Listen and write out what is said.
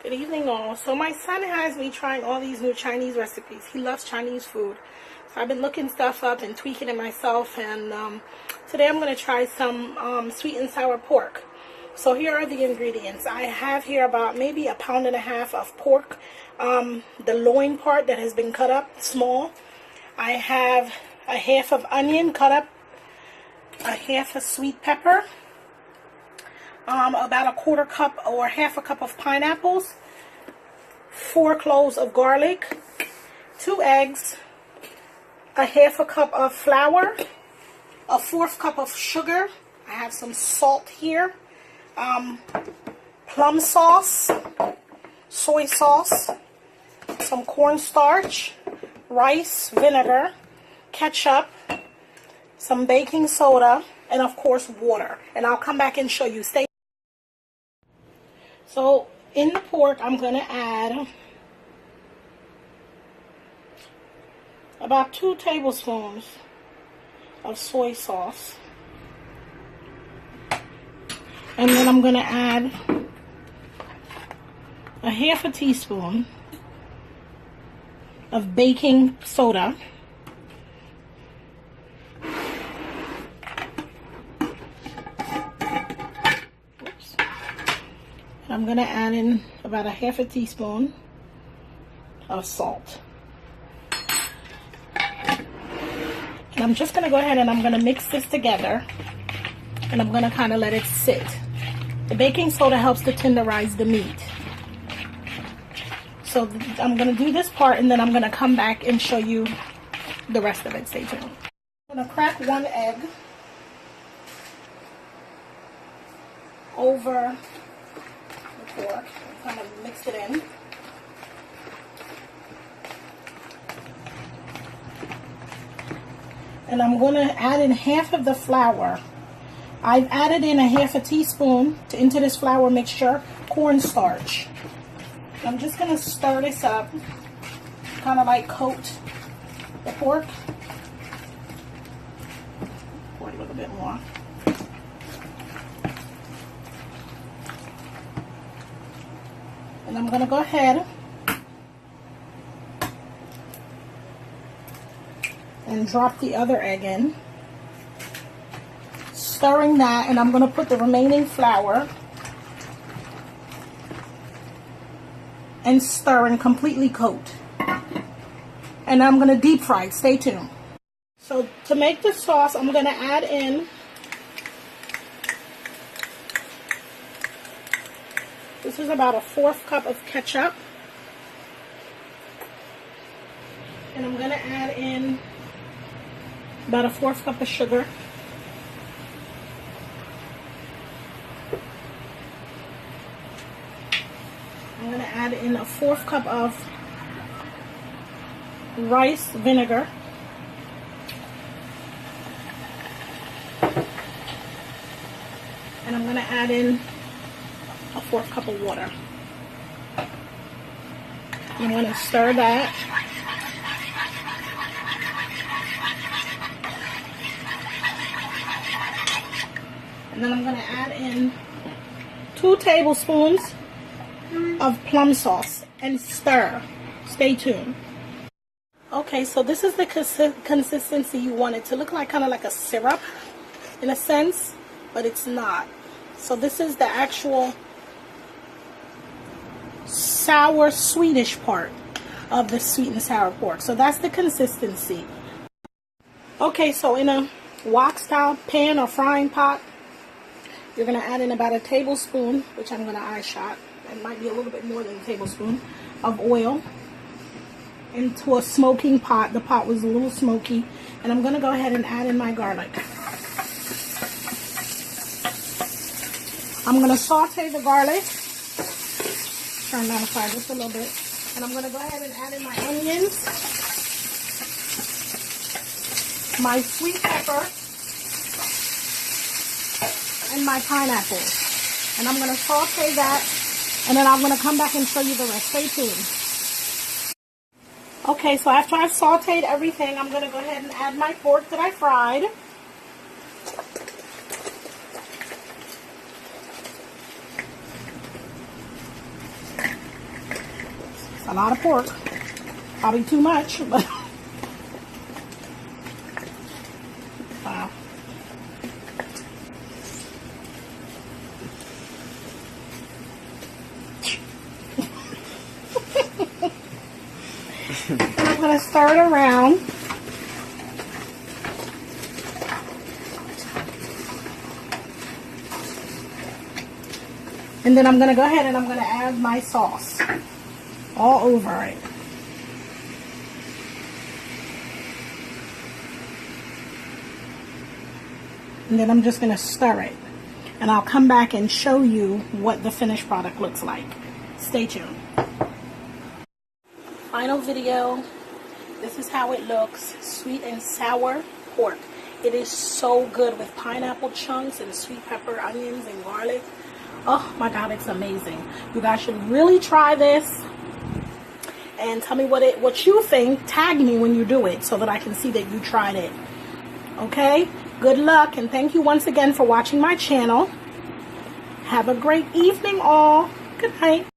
Good evening all. So my son has me trying all these new Chinese recipes. He loves Chinese food. So I've been looking stuff up and tweaking it myself, and today I'm going to try some sweet and sour pork. So here are the ingredients. I have here about maybe 1.5 pounds of pork, the loin part that has been cut up small. I have a half of onion cut up, a half a sweet pepper, about 1/4 cup or half a cup of pineapples, 4 cloves of garlic, 2 eggs, a half a cup of flour, a 1/4 cup of sugar. I have some salt here, plum sauce, soy sauce, some cornstarch, rice vinegar, ketchup, some baking soda, and of course water. And I'll come back and show you. So in the pork, I'm going to add about 2 tablespoons of soy sauce. And then I'm going to add a half a teaspoon of baking soda. I'm going to add in about a half a teaspoon of salt. And I'm just going to go ahead and I'm going to mix this together. And I'm going to kind of let it sit. The baking soda helps to tenderize the meat. So I'm going to do this part, and then I'm going to come back and show you the rest of it. Stay tuned. I'm going to crack 1 egg over pork, kind of mix it in. And I'm going to add in half of the flour. I've added in a half a teaspoon into this flour mixture cornstarch. I'm just going to stir this up, kind of like coat the pork. Pour a little bit more. And I'm going to go ahead and drop the other egg in, stirring that, and I'm going to put the remaining flour and stir and completely coat. And I'm going to deep fry it. Stay tuned. So to make the sauce, I'm going to add in this is about a 1/4 cup of ketchup. And I'm going to add in about a 1/4 cup of sugar. I'm going to add in a 1/4 cup of rice vinegar. And I'm going to add in a 1/4 cup of water. I'm going to stir that. And then I'm going to add in 2 tablespoons of plum sauce and stir. Stay tuned. Okay, so this is the consistency you want it to look like, kind of like a syrup in a sense, but it's not. So this is the actual sour Swedish part of the sweet and sour pork. So that's the consistency. Okay, so in a wok style pan or frying pot, you're going to add in about a tablespoon, which I'm going to eye shot. It might be a little bit more than a tablespoon of oil into a smoking pot. The pot was a little smoky, and I'm going to go ahead and add in my garlic. I'm going to saute the garlic. Turn down the fire just a little bit. And I'm going to go ahead and add in my onions, my sweet pepper, and my pineapple. And I'm going to saute that, and then I'm going to come back and show you the rest. Stay tuned. Okay, so after I've sauteed everything, I'm going to go ahead and add my pork that I fried. A lot of pork. Probably too much, but wow. I'm going to stir it around. And then I'm going to go ahead and I'm going to add my sauce all over it. And then I'm just going to stir it. And I'll come back and show you what the finished product looks like. Stay tuned. Final video. This is how it looks. Sweet and sour pork. It is so good with pineapple chunks and sweet pepper, onions, and garlic. Oh my God, it's amazing. You guys should really try this. And tell me what you think. Tag me when you do it so that I can see that you tried it. Okay? Good luck, and thank you once again for watching my channel. Have a great evening all. Good night.